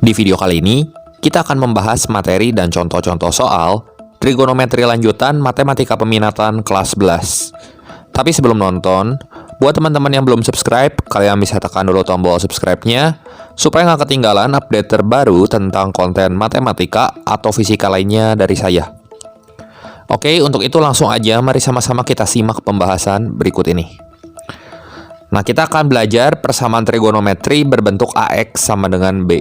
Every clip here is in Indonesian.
Di video kali ini, kita akan membahas materi dan contoh-contoh soal trigonometri lanjutan matematika peminatan kelas 11. Tapi sebelum nonton, buat teman-teman yang belum subscribe, kalian bisa tekan dulu tombol subscribe-nya supaya nggak ketinggalan update terbaru tentang konten matematika atau fisika lainnya dari saya. Oke, untuk itu langsung aja mari sama-sama kita simak pembahasan berikut ini. Nah, kita akan belajar persamaan trigonometri berbentuk AX sama dengan B.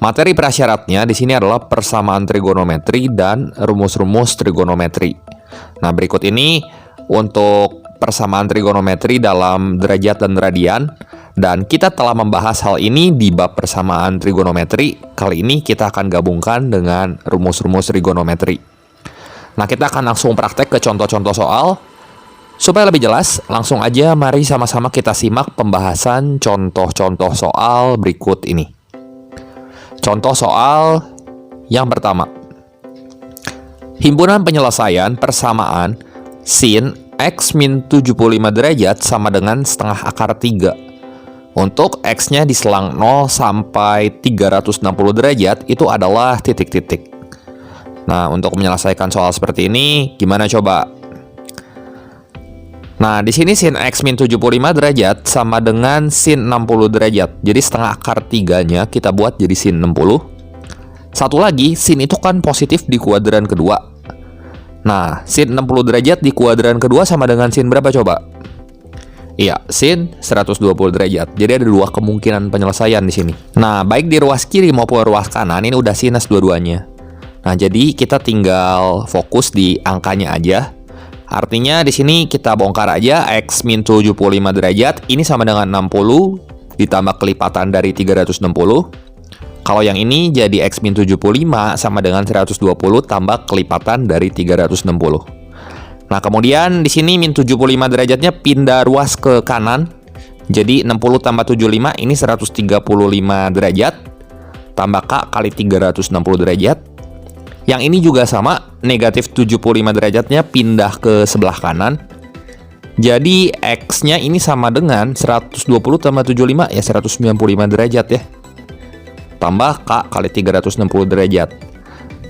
Materi prasyaratnya di sini adalah persamaan trigonometri dan rumus-rumus trigonometri. Nah, berikut ini untuk persamaan trigonometri dalam derajat dan radian, dan kita telah membahas hal ini di bab persamaan trigonometri. Kali ini kita akan gabungkan dengan rumus-rumus trigonometri. Nah, kita akan langsung praktek ke contoh-contoh soal. Supaya lebih jelas, langsung aja mari sama-sama kita simak pembahasan contoh-contoh soal berikut ini. Contoh soal yang pertama. Himpunan penyelesaian persamaan sin X min 75 derajat sama dengan setengah akar 3. Untuk X-nya diselang 0 sampai 360 derajat itu adalah titik-titik. Nah, untuk menyelesaikan soal seperti ini, gimana coba? Nah, di sini sin X min 75 derajat sama dengan sin 60 derajat. Jadi setengah akar 3-nya kita buat jadi sin 60. Satu lagi, sin itu kan positif di kuadran kedua. Nah, sin 60 derajat di kuadran kedua sama dengan sin berapa coba? Iya, sin 120 derajat. Jadi ada dua kemungkinan penyelesaian di sini. Nah, baik di ruas kiri maupun ruas kanan ini udah sinus dua-duanya. Nah, jadi kita tinggal fokus di angkanya aja. Artinya di sini kita bongkar aja X min 75 derajat ini sama dengan 60 ditambah kelipatan dari 360. Kalau yang ini jadi X min 75 sama dengan 120 tambah kelipatan dari 360. Nah, kemudian di sini min 75 derajatnya pindah ruas ke kanan. Jadi 60 tambah 75 ini 135 derajat tambah K kali 360 derajat. Yang ini juga sama, negatif 75 derajatnya pindah ke sebelah kanan. Jadi X-nya ini sama dengan 120 tambah 75 ya 195 derajat ya. Tambah K kali 360 derajat.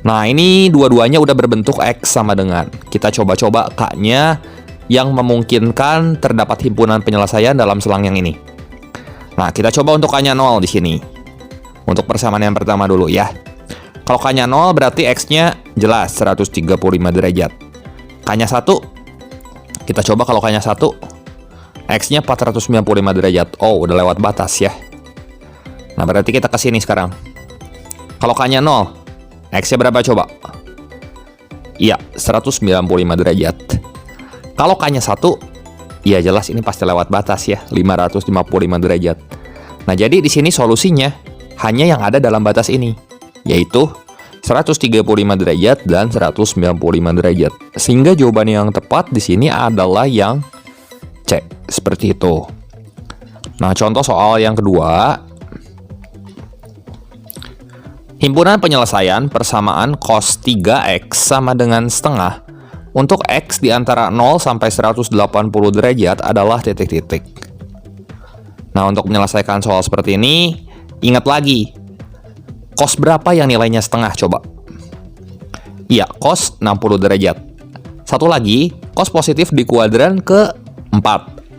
Nah, ini dua-duanya udah berbentuk X sama dengan. Kita coba-coba K-nya yang memungkinkan terdapat himpunan penyelesaian dalam selang yang ini. Nah, kita coba untuk K-nya 0 di sini. Untuk persamaan yang pertama dulu ya. Kalau K-nya 0 berarti X-nya jelas 135 derajat. K-nya 1, kita coba kalau K-nya 1, X-nya 495 derajat. Oh, udah lewat batas ya. Nah, berarti kita ke sini sekarang. Kalau K-nya 0, X-nya berapa coba? Iya, 195 derajat. Kalau K-nya 1, ya jelas ini pasti lewat batas ya, 555 derajat. Nah, jadi di sini solusinya hanya yang ada dalam batas ini, yaitu 135 derajat dan 195 derajat. Sehingga jawaban yang tepat di sini adalah yang C. Seperti itu. Nah, contoh soal yang kedua. Himpunan penyelesaian persamaan cos 3X sama dengan setengah untuk X di antara 0 sampai 180 derajat adalah titik-titik. Nah, untuk menyelesaikan soal seperti ini, ingat lagi, cos berapa yang nilainya setengah coba? Iya, cos 60 derajat. Satu lagi, cos positif di kuadran ke-4.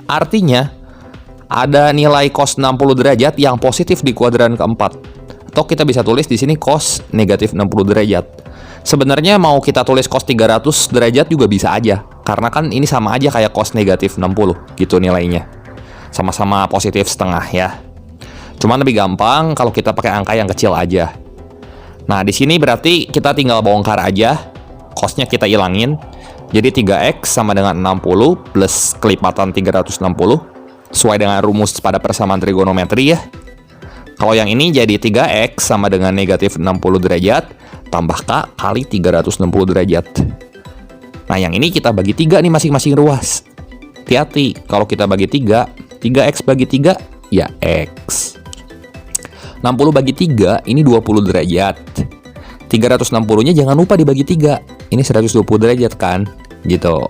Artinya, ada nilai cos 60 derajat yang positif di kuadran ke-4. Atau kita bisa tulis di sini cos negatif 60 derajat. Sebenarnya mau kita tulis cos 300 derajat juga bisa aja. Karena kan ini sama aja kayak cos negatif 60 gitu nilainya. Sama-sama positif setengah ya. Cuman lebih gampang kalau kita pakai angka yang kecil aja. Nah, di sini berarti kita tinggal bongkar aja. Cosnya kita ilangin. Jadi 3X sama dengan 60 plus kelipatan 360. Sesuai dengan rumus pada persamaan trigonometri ya. Kalau yang ini jadi 3X sama dengan negatif 60 derajat tambah K kali 360 derajat. Nah, yang ini kita bagi 3 nih masing-masing ruas. Hati-hati, kalau kita bagi 3, 3X bagi 3, ya X. 60 bagi 3, ini 20 derajat. 360-nya jangan lupa dibagi 3. Ini 120 derajat kan? Gitu.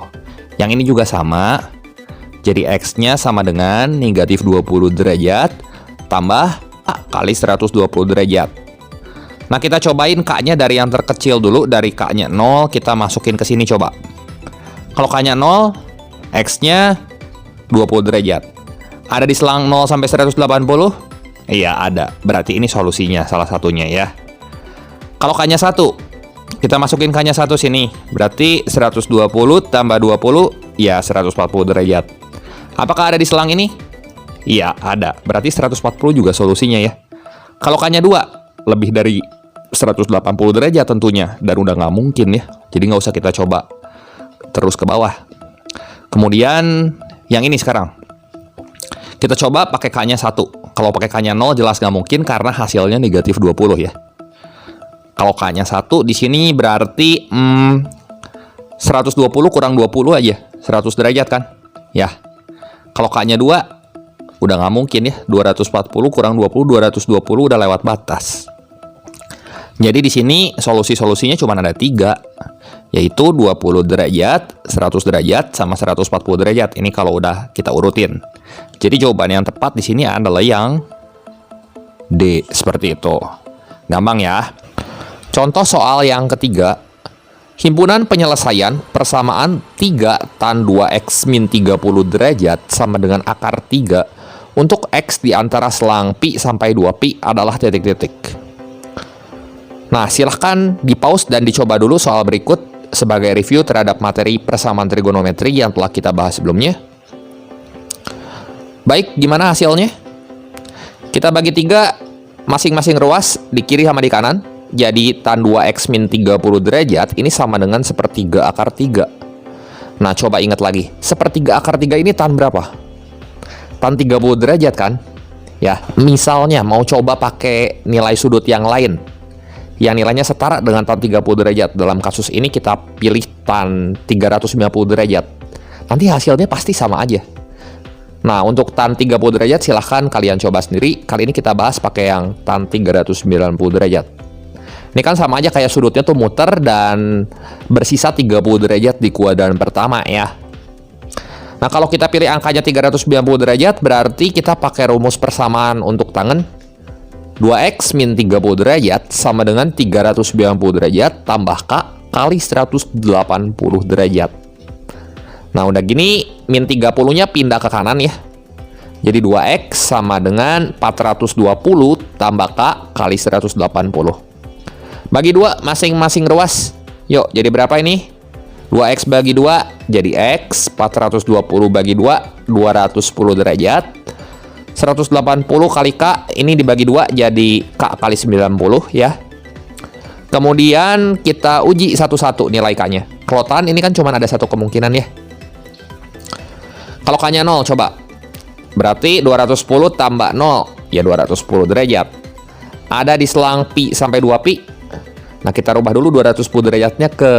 Yang ini juga sama. Jadi X-nya sama dengan negatif 20 derajat tambah A kali 120 derajat. Nah, kita cobain K-nya dari yang terkecil dulu. Dari K-nya 0, kita masukin ke sini coba. Kalau K-nya 0, X-nya 20 derajat. Ada di selang 0 sampai 180? Iya, ada. Berarti ini solusinya, salah satunya ya. Kalau K-nya 1, kita masukin K-nya 1 sini. Berarti 120 tambah 20, ya 140 derajat. Apakah ada di selang ini? Iya, ada. Berarti 140 juga solusinya ya. Kalau K-nya 2, lebih dari 180 derajat tentunya. Dan udah nggak mungkin ya. Jadi nggak usah kita coba terus ke bawah. Kemudian yang ini sekarang. Kita coba pakai K-nya 1. Kalau pakai K-nya 0 jelas nggak mungkin karena hasilnya negatif 20 ya. Kalau K-nya 1 di sini berarti 120 kurang 20 aja. 100 derajat kan? Ya. Kalau K-nya 2 udah nggak mungkin ya. 240 kurang 20, 220 udah lewat batas. Jadi di sini solusi-solusinya cuma ada 3, yaitu 20 derajat, 100 derajat, sama 140 derajat. Ini kalau udah kita urutin. Jadi jawaban yang tepat di sini adalah yang D, seperti itu. Gampang ya. Contoh soal yang ketiga. Himpunan penyelesaian persamaan 3 tan 2x min 30 derajat sama dengan akar 3 untuk x di antara selang pi sampai 2pi adalah titik-titik. Nah, silahkan di-pause dan dicoba dulu soal berikut sebagai review terhadap materi persamaan trigonometri yang telah kita bahas sebelumnya. Baik, gimana hasilnya? Kita bagi 3 masing-masing ruas di kiri sama di kanan. Jadi tan 2x min 30 derajat ini sama dengan sepertiga akar 3. Nah, coba ingat lagi. Sepertiga akar 3 ini tan berapa? Tan 30 derajat kan? Ya, misalnya mau coba pakai nilai sudut yang lain. Yang nilainya setara dengan tan 30 derajat. Dalam kasus ini kita pilih tan 390 derajat. Nanti hasilnya pasti sama aja. Nah, untuk tan 30 derajat silahkan kalian coba sendiri. Kali ini kita bahas pakai yang tan 390 derajat. Ini kan sama aja kayak sudutnya tuh muter dan bersisa 30 derajat di kuadran pertama ya. Nah, kalau kita pilih angkanya 390 derajat, berarti kita pakai rumus persamaan untuk tangen. 2x min 30 derajat sama dengan 390 derajat tambah K kali 180 derajat. Nah, udah gini, min 30-nya pindah ke kanan ya. Jadi 2x sama dengan 420 tambah K kali 180. Bagi 2 masing-masing ruas. Yuk, jadi berapa ini? 2x bagi 2 jadi x. 420 bagi 2, 210 derajat. 180 kali K, ini dibagi 2 jadi K kali 90 ya. Kemudian kita uji satu-satu nilai K-nya. Kalau tan ini kan cuma ada satu kemungkinan ya. Kalau K-nya 0 coba. Berarti 210 tambah 0, ya 210 derajat. Ada di selang pi sampai 2pi. Nah, kita rubah dulu 210 derajatnya ke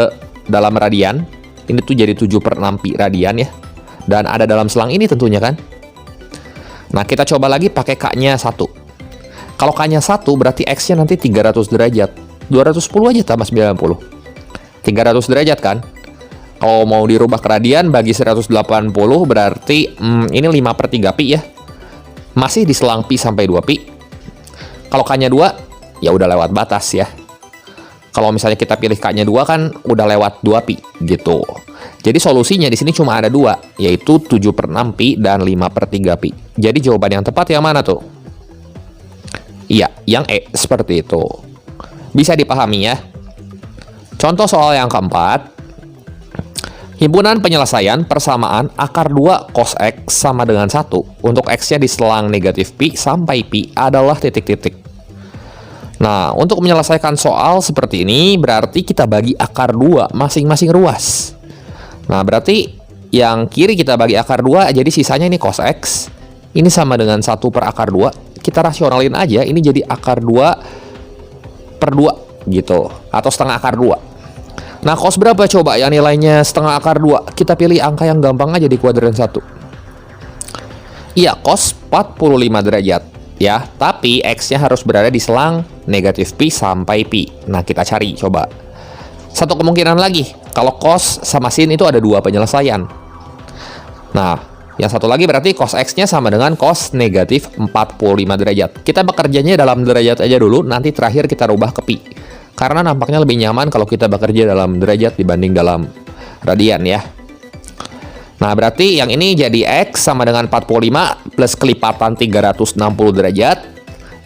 dalam radian. Ini tuh jadi 7/6 pi radian ya. Dan ada dalam selang ini tentunya kan. Nah, kita coba lagi pakai K-nya 1. Kalau K-nya 1 berarti X-nya nanti 300 derajat. 210 aja tambah 90. 300 derajat kan. Kalau mau dirubah ke radian bagi 180 berarti ini 5/3 pi ya. Masih di selang pi sampai 2 pi. Kalau K-nya 2 ya udah lewat batas ya. Kalau misalnya kita pilih K-nya 2 kan udah lewat 2 pi gitu. Jadi solusinya di sini cuma ada 2, yaitu 7/6 pi dan 5/3 pi. Jadi jawaban yang tepat yang mana tuh? Iya, yang E, seperti itu. Bisa dipahami ya. Contoh soal yang keempat. Himpunan penyelesaian persamaan akar 2 cos X sama dengan 1 untuk X-nya di selang negatif pi sampai pi adalah titik-titik. Nah, untuk menyelesaikan soal seperti ini, berarti kita bagi akar 2 masing-masing ruas. Nah, berarti yang kiri kita bagi akar 2, jadi sisanya ini cos X. Ini sama dengan 1 per akar 2. Kita rasionalin aja, ini jadi akar 2/2 gitu. Atau setengah akar 2. Nah, cos berapa coba yang nilainya setengah akar 2? Kita pilih angka yang gampang aja di kuadran 1. Iya, cos 45 derajat. Ya, tapi X-nya harus berada di selang negatif pi sampai pi. Nah, kita cari, coba. Satu kemungkinan lagi, kalau cos sama sin itu ada 2 penyelesaian. Nah, Yang satu lagi berarti cos X-nya sama dengan cos negatif 45 derajat. Kita bekerjanya dalam derajat aja dulu, nanti terakhir kita rubah ke pi. Karena nampaknya lebih nyaman kalau kita bekerja dalam derajat dibanding dalam radian ya. Nah, berarti yang ini jadi X sama dengan 45 plus kelipatan 360 derajat.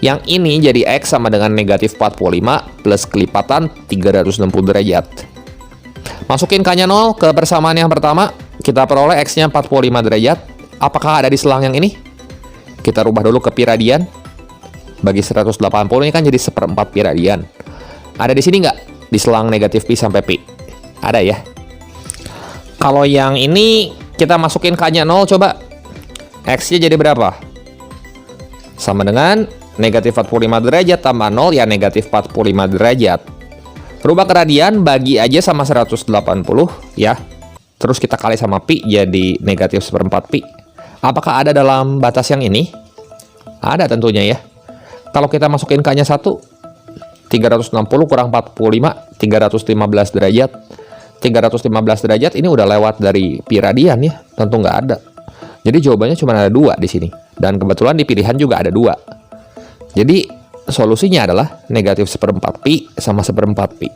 Yang ini jadi X sama dengan negatif 45 plus kelipatan 360 derajat. Masukin K-nya 0 ke persamaan yang pertama. Kita peroleh X-nya 45 derajat. Apakah ada di selang yang ini? Kita rubah dulu ke pi radian. Bagi 180 ini kan jadi 1/4 pi radian. Ada di sini nggak? Di selang negatif pi sampai pi. Ada ya. Kalau yang ini kita masukin K-nya 0 coba. X-nya jadi berapa? Sama dengan negatif 45 derajat tambah 0 ya negatif 45 derajat. Rubah ke radian, bagi aja sama 180 ya. Terus kita kali sama pi jadi negatif 1/4 pi. Apakah ada dalam batas yang ini? Ada tentunya ya. Kalau kita masukin K-nya 1, 360 kurang 45, 315 derajat. 315 derajat ini udah lewat dari pi radian ya. Tentu nggak ada. Jadi jawabannya cuma ada 2 di sini. Dan kebetulan di pilihan juga ada 2. Jadi solusinya adalah negatif 1/4 pi sama 1/4 pi.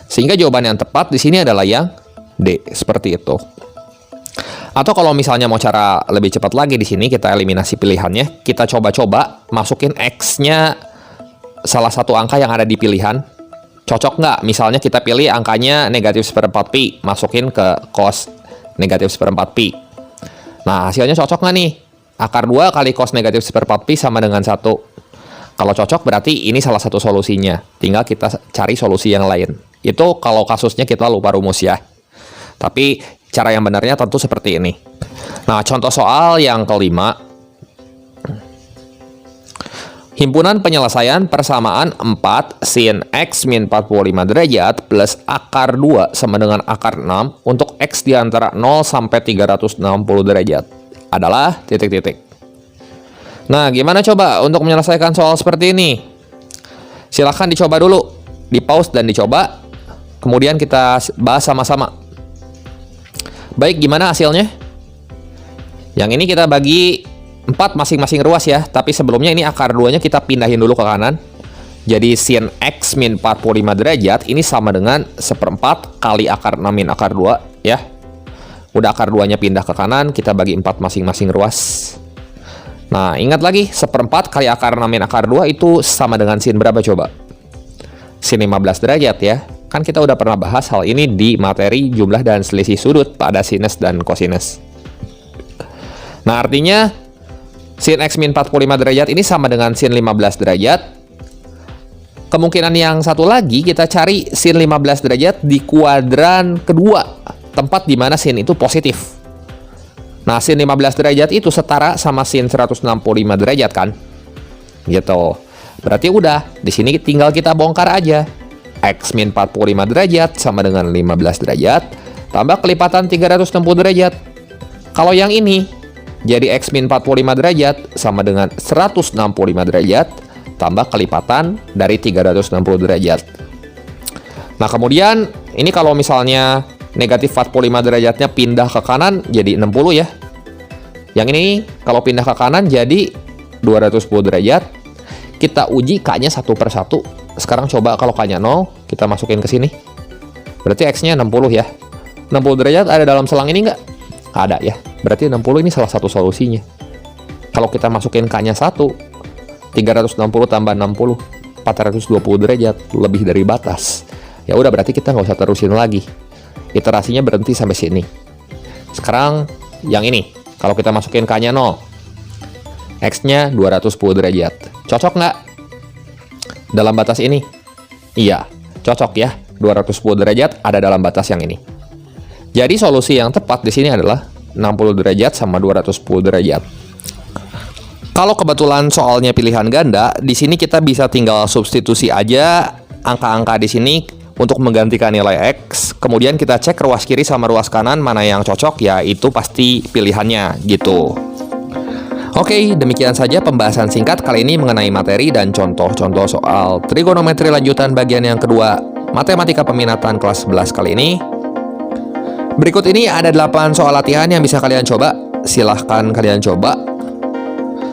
Sehingga jawaban yang tepat di sini adalah yang D, seperti itu. Atau kalau misalnya mau cara lebih cepat lagi di sini, kita eliminasi pilihannya. Kita coba-coba masukin X-nya salah satu angka yang ada di pilihan. Cocok nggak? Misalnya kita pilih angkanya negatif 1/4 pi, masukin ke cos negatif 1/4 pi. Nah, hasilnya cocok nggak nih? Akar 2 kali cos negatif 1/4 pi sama dengan 1. Kalau cocok berarti ini salah satu solusinya. Tinggal kita cari solusi yang lain. Itu kalau kasusnya kita lupa rumus ya. Tapi cara yang benarnya tentu seperti ini. Nah, contoh soal yang kelima. Himpunan penyelesaian persamaan 4 sin X min 45 derajat plus akar 2 sama dengan akar 6 untuk X di antara 0 sampai 360 derajat adalah titik-titik. Nah, gimana coba untuk menyelesaikan soal seperti ini? Silahkan dicoba dulu. Di pause dan dicoba. Kemudian kita bahas sama-sama. Baik, gimana hasilnya? Yang ini kita bagi 4 masing-masing ruas ya. Tapi sebelumnya ini akar 2-nya kita pindahin dulu ke kanan. Jadi sin X min 45 derajat ini sama dengan 1/4 kali akar 6 min akar 2 ya. Udah akar 2-nya pindah ke kanan, kita bagi 4 masing-masing ruas. Nah, ingat lagi 1/4 kali akar 6 min akar 2 itu sama dengan sin berapa coba? Sin 15 derajat ya. Kan kita udah pernah bahas hal ini di materi jumlah dan selisih sudut pada sinus dan kosinus. Nah, artinya sin X min 45 derajat ini sama dengan sin 15 derajat. Kemungkinan yang satu lagi kita cari sin 15 derajat di kuadran kedua, tempat di mana sin itu positif. Nah, sin 15 derajat itu setara sama sin 165 derajat kan? Gitu. Berarti udah, di sini tinggal kita bongkar aja. X min 45 derajat sama dengan 15 derajat tambah kelipatan 360 derajat. Kalau yang ini jadi X min 45 derajat sama dengan 165 derajat tambah kelipatan dari 360 derajat. Nah, kemudian ini kalau misalnya negatif 45 derajatnya pindah ke kanan jadi 60 ya. Yang ini kalau pindah ke kanan jadi 210 derajat. Kita uji K-nya satu per satu. Sekarang coba kalau K-nya 0, kita masukin ke sini. Berarti X-nya 60 ya. 60 derajat ada dalam selang ini nggak? Ada ya. Berarti 60 ini salah satu solusinya. Kalau kita masukin K-nya 1, 360 tambah 60, 420 derajat, lebih dari batas. Ya udah, berarti kita nggak usah terusin lagi. Iterasinya berhenti sampai sini. Sekarang yang ini, kalau kita masukin K-nya 0, X-nya 210 derajat. Cocok nggak? Dalam batas ini? Iya, cocok ya. 210 derajat ada dalam batas yang ini. Jadi solusi yang tepat di sini adalah 60 derajat sama 210 derajat. Kalau kebetulan soalnya pilihan ganda, di sini kita bisa tinggal substitusi aja angka-angka di sini untuk menggantikan nilai X. Kemudian kita cek ruas kiri sama ruas kanan mana yang cocok, ya itu pasti pilihannya gitu. Oke, demikian saja pembahasan singkat kali ini mengenai materi dan contoh-contoh soal trigonometri lanjutan bagian yang kedua matematika peminatan kelas 11 kali ini. Berikut ini ada 8 soal latihan yang bisa kalian coba. silahkan kalian coba.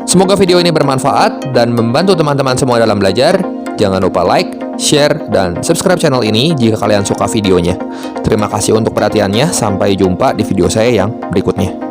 Semoga video ini bermanfaat dan membantu teman-teman semua dalam belajar. Jangan lupa like, share, dan subscribe channel ini jika kalian suka videonya. Terima kasih untuk perhatiannya, sampai jumpa di video saya yang berikutnya.